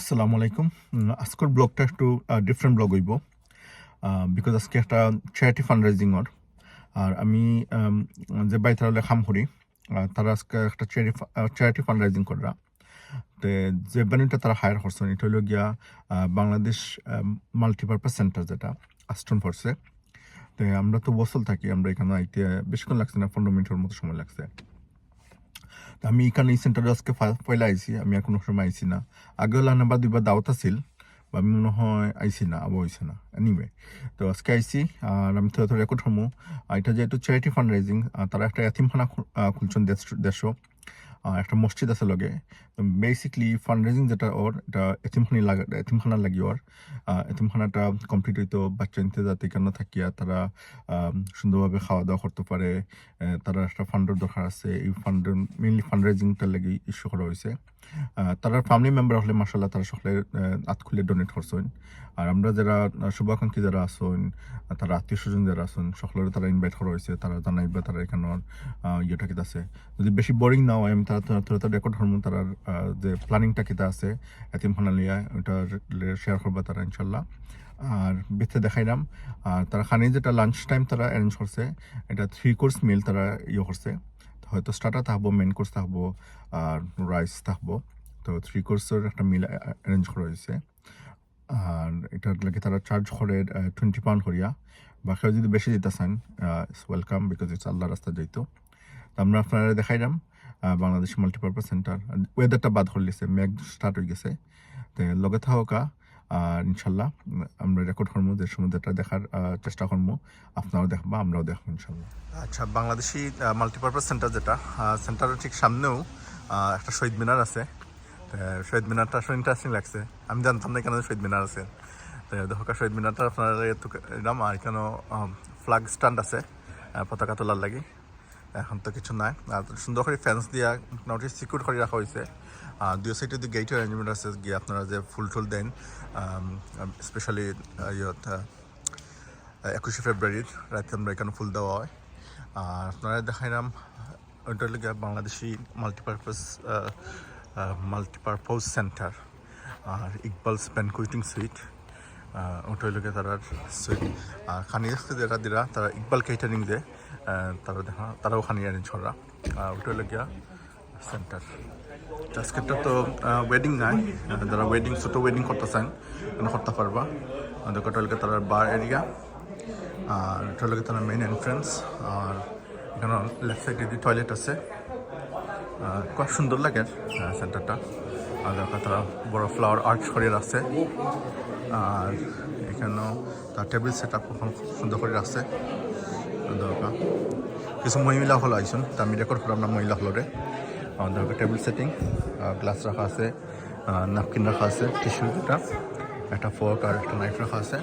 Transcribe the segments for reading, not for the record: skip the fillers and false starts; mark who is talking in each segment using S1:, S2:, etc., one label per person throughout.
S1: আসসালামু আলাইকুম। আজকের ব্লগটা একটু ডিফারেন্ট ব্লগ হইব বিকজ আজকে একটা চ্যারিটি ফান্ড রাইজিংর আর আমি যে বাইতারা খাম করি তারা আজকে একটা চ্যারিটি ফান্ড রাইজিং করা তো যে ভেন্যুটা তারা হায়ার করছেন এটা হলো গিয়া বাংলাদেশ মাল্টিপারপাস সেন্টার যেটা আস্টন ফোর্সে। তো আমরা তো বসল থাকি, আমরা এখানে আইতে বেশিক্ষণ লাগছে না, 15 মিনিটের মতো সময় লাগছে। আমি এখানে এই সেন্টারে আজকে পয়লা আইসি, আমি আর কোনো সময় আইসি না। আগে হলে আনা বা দুইবার দাওয়াত আছিল, বা আমি মনে হয় আইসি না, আবার হইছে না। এনিওয়ে তো আজকে আইসি আর আমি তো রেকর্ড হমু। এটা যেহেতু চ্যারিটি ফান্ড রাইজিং, তারা একটা এতিমখানা খুলছেন দেশও, একটা মসজিদ আছে লগে। বেসিকলি ফান্ড রাইজিং যেটা ওর এটা এতিমখানা লাগি ওর এতিমখানাটা কমপ্লিট হইতো বাচ্চা নিতে যাতে কেন থাকিয়া তারা সুন্দরভাবে খাওয়া দাওয়া করতে পারে। তারা একটা ফান্ডের দরকার আছে, এই ফান্ডের মেইনলি ফান্ড রাইজিংটার লাগি ইস্যু করা হয়েছে। তারা ফ্যামিলি মেম্বার হলে মাসাল্লাহ তারা সকলে আত খুলে ডোনেট করছেন। আর আমরা যারা শুভাকাঙ্ক্ষী যারা আসুন, তারা আত্মীয় স্বজন যারা আসুন সকলের তারা ইনভাইট করা হয়েছে, তারা জানাইবা তারা এখানে ইয়েটা কিতা আছে। যদি বেশি বোরিং না হয় আমি তারা রেকর্ড হরমু তারা যে প্ল্যানিংটা কিতা আছে এতিমখানা লিয়া ওটা শেয়ার করবা তারা ইনশাল্লাহ। আর বেঁচে দেখাইলাম আর তারা খানি যেটা লাঞ্চ টাইম তারা অ্যারেঞ্জ করছে, এটা 3 কোর্স মিল তারা ইয়ে করছে। হয়তো স্টার্টার থাকবো, মেন কোর্স থাকবো আর রাইস থাকবো। তো 3 কোর্সের একটা মিল অ্যারেঞ্জ করা হয়েছে। আর এটার লাগে তারা চার্জ করে 20 পাউন্ড করিয়া। বাকি যদি বেশি দিতে চান ইটস ওয়েলকাম, বিকজ ইটস আল্লাহ রাস্তা যাইতো। তো আমরা আপনারা দেখাইলাম বাংলাদেশ মাল্টিপারপাস সেন্টার। ওয়েদারটা বাদ করলিছে, মেঘ স্টার্ট হয়ে গেছে। তো লগে থাকা আর ইনশাল্লাহ আমরা রেকর্ড করবো, যে সমুদ্রটা দেখার চেষ্টা করবো, আপনারাও দেখবা আমরাও দেখবো ইনশাল্লাহ। আচ্ছা, বাংলাদেশি মাল্টিপারপাস সেন্টার যেটা সেন্টারের ঠিক সামনেও একটা শহীদ মিনার আছে। শহীদ মিনারটা আসলে ইন্টারেস্টিং লাগছে, আমি জানতাম না এখানে শহীদ মিনার আছে। তো দেখো শহীদ মিনারটা আপনার এলাম। আর এখানেও ফ্ল্যাগ স্ট্যান্ড আছে পতাকা তোলার লাগি। এখন তো কিছু নাই, আর সুন্দর করে ফেন্স দিয়া মোটামুটি সিকিউর করে রাখা হয়েছে। দুই সাইডে যে গেটের অ্যারেঞ্জমেন্ট আছে, গিয়ে আপনারা যে ফুল টুল দেন স্পেশালি 21শে ফেব্রুয়ারির রাতে আমরা এখানে ফুল দেওয়া হয়। আর আপনারা দেখাইলাম ওইটা হলো বাংলাদেশি মাল্টিপারপাস সেন্টার আর ইকবালস ব্যানকুয়েটিং সুইট। ওটা হইল তারা সুইট। আর খানি যেটা দিরা তারা ইকবাল কেটারিং যে তারাও খানি অ্যারেঞ্জ করা। ওটা হইল গিয়া সেন্টার। আজকেরটা তো ওয়েডিং নাই, যারা ছোটো ওয়েডিং করতে চান করতে পারবা। ওটা হইল তারা বার এরিয়া, আর এটা হইল তারা মেইন এন্ট্রেন্স। আর এখানে লেফট সাইডে যে টয়লেট আছে, খুব সুন্দর লাগে সেন্টারটা। আর দেখা তারা বড় ফ্লাওয়ার আর্চ করে রাখছে। আর এখানেও তার টেবিল সেট আপ খুব সুন্দর করে রাখছে। দরকার কিছু মহিলা হল আইসুন, তা আমি রেকর্ড করলাম না মহিলা হলরে। দরকার টেবিল সেটিং, গ্লাস রাখা আছে, ন্যাপকিন রাখা আছে, টিস্যু দুটা, একটা ফর্ক আর একটা নাইফ রাখা আছে।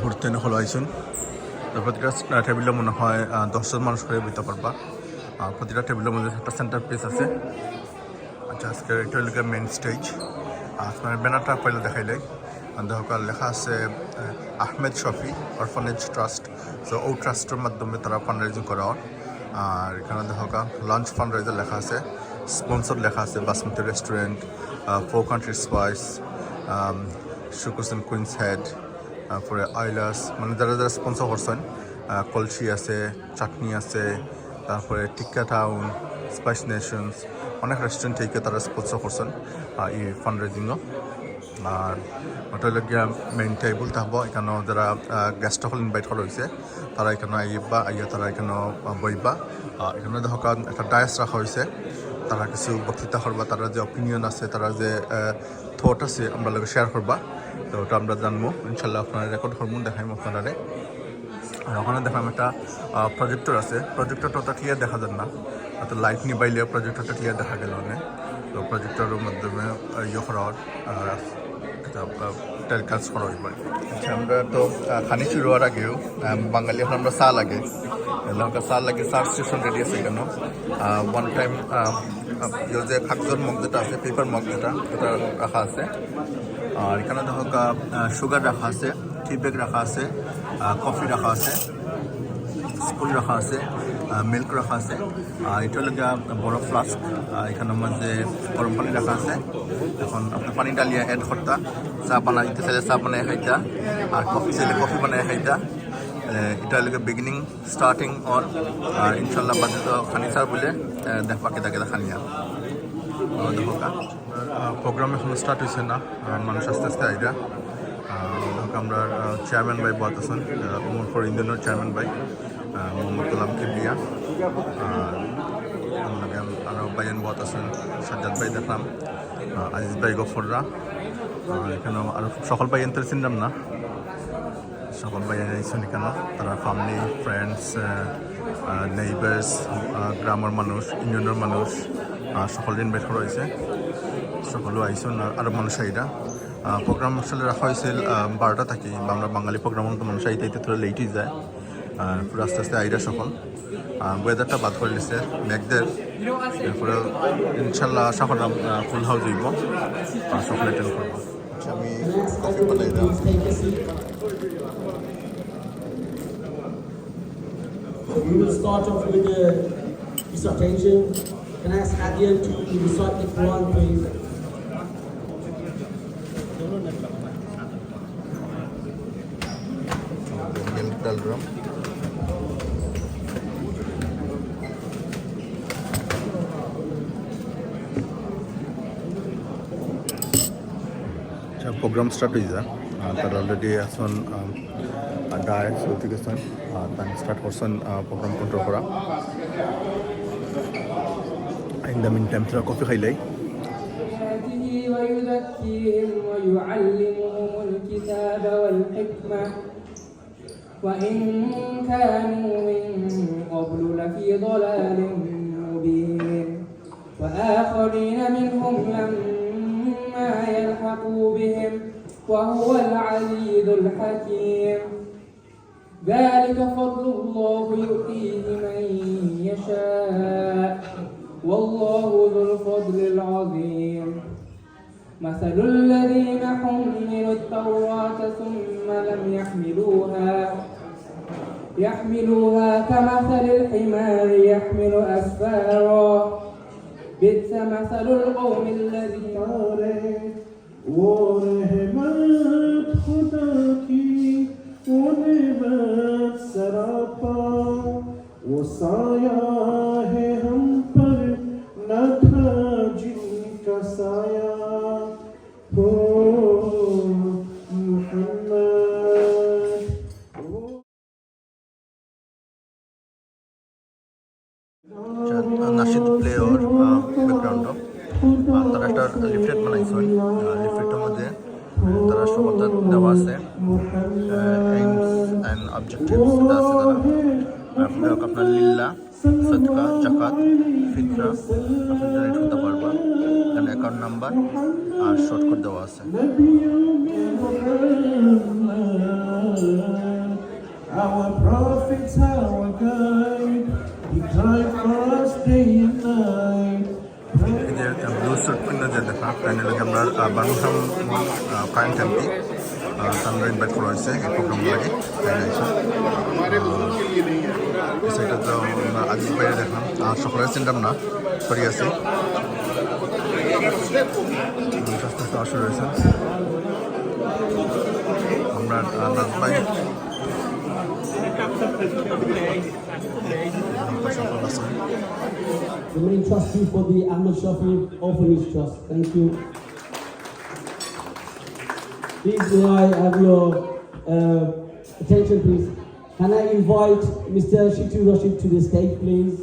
S1: হুড়তে হল আইসুন। তো প্রতিটা টেবিলে মনে হয় 10 জন মানুষ করে বইতে পারবা। প্রতিটা টেবিলের মধ্যে একটা সেন্টার পিস আছে। আচ্ছা, আজকের এটা হল মেইন স্টেজ। আপনার ব্যানারটা পয়লা দেখাইলে দেখা লেখা আছে Ahmed Shafi orphanage trust. So ও ট্রাস্টের মাধ্যমে তারা ফান্ড রাইজিং করা হয়। আর এখানে দেখা লাঞ্চ ফান্ড রাইজার লেখা আছে, স্পন্সর লেখা আছে বাসমতি রেস্টুরেন্ট, 4 কান্ট্রি স্পাইস, শুকুস অ্যান্ড কুইন্স হেড, তারপরে আইলাস, মানে যারা যারা স্পন্সর করছেন। কলসি আছে, চাটনি আছে, তারপরে টিক্কা টাউন, স্পাইস নেশনস, অনেক রেস্টুরেন্ট থেকে তারা স্পন্সর করছেন এই ফান্ড রাইজিংও। আর ওটা হলো গিয়া মেইন টেবিল থাকবো। এখানেও যারা গেস্ট সকল ইনভাইট করা হয়েছে তারা এখানে আইয়া তারা এখানেও বইবা। এখানে দেখা একটা ডায়াস রাখা হয়েছে, তারা কিছু বক্তৃতা করবা, তারা যে অপিনিয়ন আছে, তারা যে থট আছে আমরা লোক শেয়ার করবা। তো ওটা আমরা জানবো ইনশাল্লাহ, আপনারা রেকর্ড করবো, দেখাইম আপনারা। আর ওখানে দেখলাম একটা প্রজেক্টর আছে, প্রজেক্টরটা তো ক্লিয়ার দেখা যান না, তো লাইট নিবাইলে প্রজেক্টরটা ক্লিয়ার দেখা গেল না। তো প্রজেক্টরের মাধ্যমে ইয়ে করা কাজ করা হইব। আচ্ছা, আমরা তো খানি শুরু হওয়ার আগেও বাঙালি এখন আমরা চা লাগে, চা লাগে, চার স্টেশন রেডি আছে কেন। ওয়ান টাইম যে কাগজের মগ যেটা আছে, পেপার মগ যেটা, ওটা রাখা আছে। আর এখানে দেখো সুগার রাখা আছে, টি ব্যাগ রাখা আছে, কফি রাখা আছে, স্পুন রাখা আছে, মিল্ক রাখা আছে, এটা হলো বড় ফ্লাস্ক, এখানের মধ্যে গরম পানি রাখা আছে। এখন আপনার পানি ডালিয়া অ্যাড করতা, চা বানাই দিতে চাইলে চা বানাই খাইতা, আর কফি চাইলে কফি বানাই খাইতা। এটা হলো বিগিনিং স্টার্টিং অর ইনশাল্লাহ বাদে তো খানি চার বলে দেখবা কেদা কেদা খানিয়া দেখো। প্রোগ্রাম এখন স্টার্ট হয়েছে না, মানুষ আস্তে আস্তে আইডা। আমরা চেয়ারম্যান ভাই বাত আছেন, উমর ফর ইন্ডিয়ানের চেয়ারম্যান ভাই মোহাম্মদ গোলাম কিবরিয়া, আরও ভাইয়ান বাত আছেন, সাজ্জাদ ভাই দেখলাম, আজিজ ভাই গফররা, এখানেও আরও সকল ভাইয়ান তো চিনলাম না, সকল ভাইয়ান আইসেন এখানে, তারা ফ্যামিলি ফ্রেন্ডস নেইবার্স গ্রামের মানুষ ইউনিয়নের মানুষ সকল ইনভাইট করা হয়েছে, সকলেও আইসেন আরও মানুষ আইরা। প্রোগ্রাম আসলে রাখা হয়েছিল 12টা থাকি, আমরা বাঙালি প্রোগ্রাম তো মানুষ আইতে আইতে থোড়া লেটই যায়, পুরো আস্তে আস্তে আইরা সকল। ওয়েদারটা বাদ করে দিচ্ছে মেঘদের, এরপরে ইনশাল্লাহ আশা করলাম ফুল হাউস হইব, সকলে অ্যাটেন্ড করবো। আমি কফি বানাই
S2: We will start off with the recitation. Can I ask Adia to recite the Quran, please?
S1: Program start হয়ে যায়, তারা অলরেডি এখন ডাইরেক্ট চলতে গেছেন, তাই স্টার্ট করছেন প্রোগ্রাম কন্ট্রোল করা। ইন দ্য মিন টাইম তারা কফি খাইলাই।
S3: ويزكيهم ويعلمهم الكتاب والحكمة وإن كانوا من قبل لفي ضلال مبين وآخرين منهم لما يلحقوا بهم وهو العزيز الحكيم ذلك فضل الله يؤتيه من يشاء والله ذو الفضل العظيم مثل الذين حملوا التوراة ثم لم يحملوها كمثل الحمار يحمل أسفارا بئس مثل القوم الذين
S4: ورحمت खुदा की वो नेमत सरापा वो साया है हम पर न था जिनका साया हो
S1: নাশিদ প্লে ওর ব্যাকগ্রাউন্ড তারা একটা লিফলেট বানাইছেন, লিফলেটের মধ্যে তারা সকলটা দেওয়া আছে এইমস অ্যান্ড অবজেক্টিভস আছে, তারা আপনার লিল্লা সদকা জাকাত ফিতরা আপনি জেনারেট করতে পারবেন, এখানে অ্যাকাউন্ট নাম্বার আর শর্টকাট দেওয়া আছে।
S4: Our prophets, our guide, he cried for us day and night.
S1: Blue suit পিনে যে দেখা তাই লাগে আমরা বানুহাম কারেন্ট এমপি তারা ইনভাইট করা হয়েছে এই প্রোগ্রাম লাগে, সেটা তো আজিজ বাইরে দেখলাম সকলে চিনতাম না সরি আছে আস্তে আস্তে আসা রয়েছে। আমরা নাজবাই সকল আছে।
S2: The main trustee for the Ahmad Shafi Orphanage Trust. Thank you. Please, may I have your attention, please? Can I invite Mr. Shitu Rashid to the stage, please?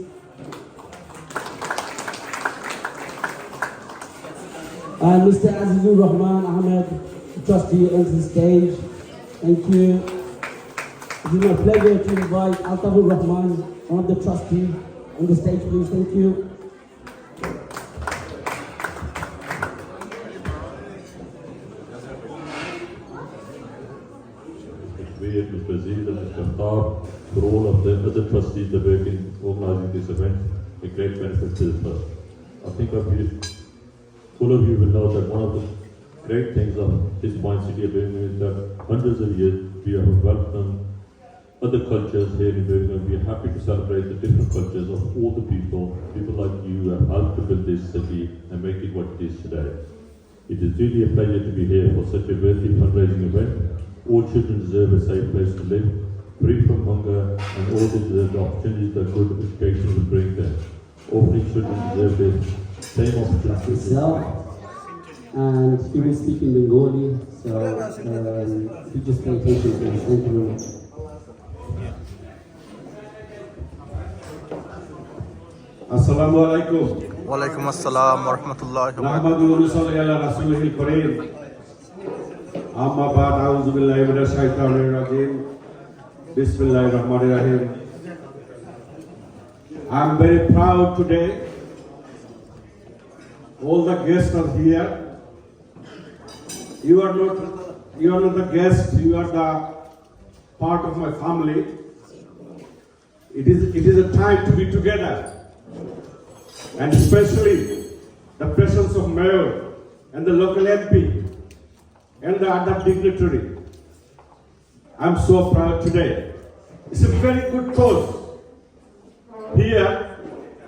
S2: And Mr. Azizur Rahman Ahmed, trustee, onto the stage. Thank you. It is my pleasure to invite Altafur Rahman, one of the trustees, on the stage, please. Thank you.
S5: Mr. Aziz and Mr. Khattar, for all of the other trustees that work in organising this event, a great benefit to the trust. I think all of you will know that one of the great things of this wine city of Birmingham is that hundreds of years we have welcomed other cultures here in Birmingham. We are happy to celebrate the different cultures of all the people like you who have helped to build this city and make it what it is today. It is really a pleasure to be here for such a worthy fundraising event. All children deserve a safe place to live, free from hunger, and all deserve the opportunities that good education will bring them. Orphanage children deserve the same opportunities.
S2: And he will speak in Bengali, so you just pay attention to this. Thank you very much.
S4: Assalamu alaikum.
S1: ওয়ালাইকুম আসসালাম ওরহমতুল্লাহ
S4: নাহমাদুহু ওয়া নুসাল্লি আলা রাসূলিহিল কারীম। আম্মা বা'দ, আউযু বিল্লাহি মিনাশ শাইতানির রাজীম। বিসমিল্লাহির রাহমানির রাহিম। I'm very proud today. All the guests are here. You are not the guest, you are the part of my family. It is a time to be together. And especially the presence of mayor and the local MP and the other dignitary. I'm so proud today. It's a very good cause. Here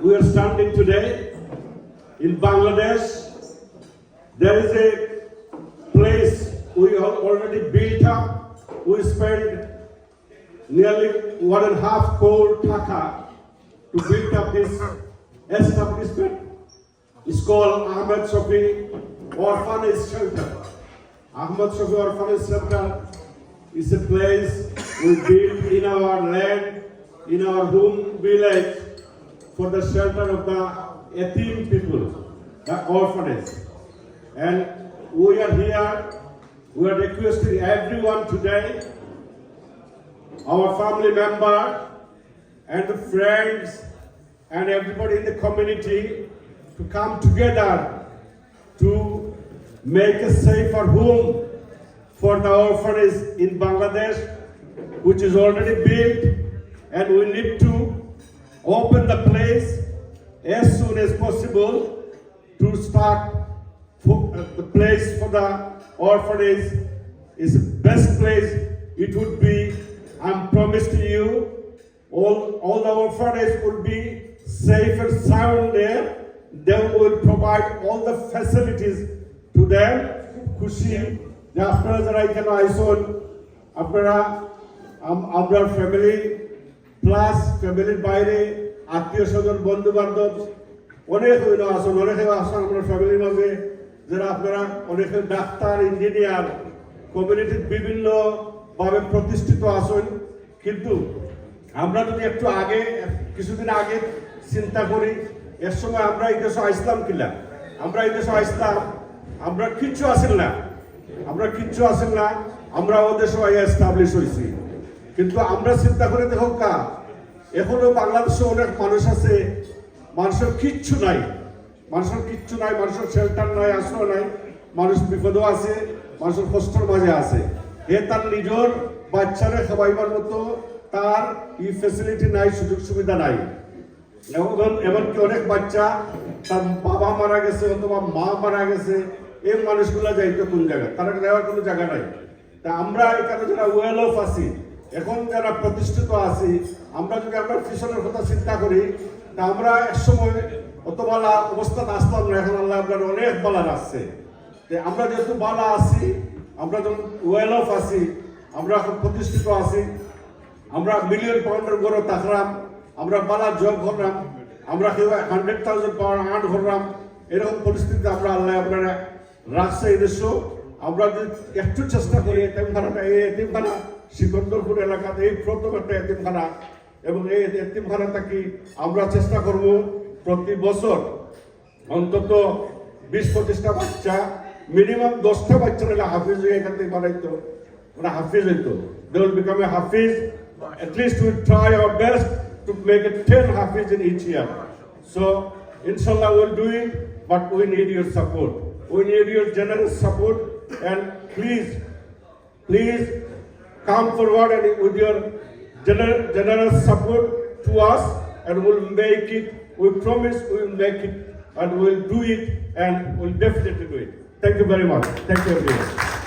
S4: we are standing today in Bangladesh. There is a place we have already built up. We spent nearly 1.5 crore taka to build up this establishment. It's called Ahmed Shafi Orphanage Shelter. Ahmed Shafi Orphanage Shelter is a place we built in our land, in our home village, for the shelter of the yatim people, the orphanage. And we are here, we are requesting everyone today, our family member and the friends and everybody in the community, to come together to make a safer home for the orphanage in Bangladesh, which is already built, and we need to open the place as soon as possible to start the place for the orphanage. Is the best place it would be. I'm promised to you, all the orphanage will be safe and sound there. They will provide all the facilities to them. খুশি যে আপনারা যারা এখানে আইসন, আপনারা আপনার family plus ফ্যামিলির বাইরে আত্মীয় স্বজন বন্ধু বান্ধব অনেক আসন, অনেকে আসন আপনার ফ্যামিলির মাঝে, যারা আপনারা অনেকে ডাক্তার, ইঞ্জিনিয়ার, কমিউনিটির বিভিন্ন ভাবে প্রতিষ্ঠিত আসন। কিন্তু আমরা যদি একটু আগে, কিছুদিন আগে চিন্তা করি, এর সময় আমরা এই দেশে আসলাম কিনা, আমরা এই দেশে আসলাম, আমরা কিচ্ছু আসেন না, আমরা ও দেশে এস্টাবলিশ হয়েছি। কিন্তু আমরা চিন্তা করে দেখো এখনো বাংলাদেশে অনেক মানুষ আছে, মানুষের কিচ্ছু নাই, মানুষের শেল্টার নাই, আশ্রয় নাই, মানুষ বিপদও আছে, মানুষের কষ্টের মাঝে আছে। এ তার নিজের বাচ্চারে খাওয়াইবার মতো তার এই ফ্যাসিলিটি নাই, সুযোগ সুবিধা নাই। এমনকি অনেক বাচ্চা তার বাবা মারা গেছে অথবা মা মারা গেছে, এই মানুষগুলা যাইতো কোন জায়গায়, তারা যাওয়ার কোনো জায়গা নাই। তা আমরা এখানে যারা ওয়েল অফ আছি, এখন যারা প্রতিষ্ঠিত আছি, আমরা যদি আমরা পিছনের কথা চিন্তা করি, তা আমরা একসময় অত বালা অবস্থাতে আসলাম না, এখন আল্লাহ আপনার অনেক বালা আসছে। আমরা যেহেতু বালা আছি, আমরা যখন ওয়েল অফ আছি, আমরা এখন প্রতিষ্ঠিত আছি, আমরা মিলিয়ন পাউন্ডের গড়ে থাকলাম, আমরা বালা জব করলাম, আমরা কেউ 100,000 পাউন্ড আর্ন করলাম, এরকম পরিস্থিতিতে আমরা আল্লাহ আপনারা রাখছে এই দেশ। আমরা যদি একটু চেষ্টা করি, এতিমখানাটা, এই এতিমখানা সিকন্দরপুর এলাকাতে এই প্রথম একটা এতিমখানা, এবং এই এতিমখানাটা কি আমরা চেষ্টা করব প্রতি বছর অন্তত 20-25টা বাচ্চা, মিনিমাম 10টা বাচ্চা হলে হাফিজ হয়ে এখান থেকে বানাইতো, ওরা হাফিজ হইতো, they will become a hafiz. At least we try our best to make it 10 hafiz in each year. So inshallah we'll do it, but we need your support, we need your generous support, and please come forward and with your generous support to us, and we'll make it. We promise we will make it, and we'll do it, and we'll definitely do it. Thank you very much. Thank you everyone.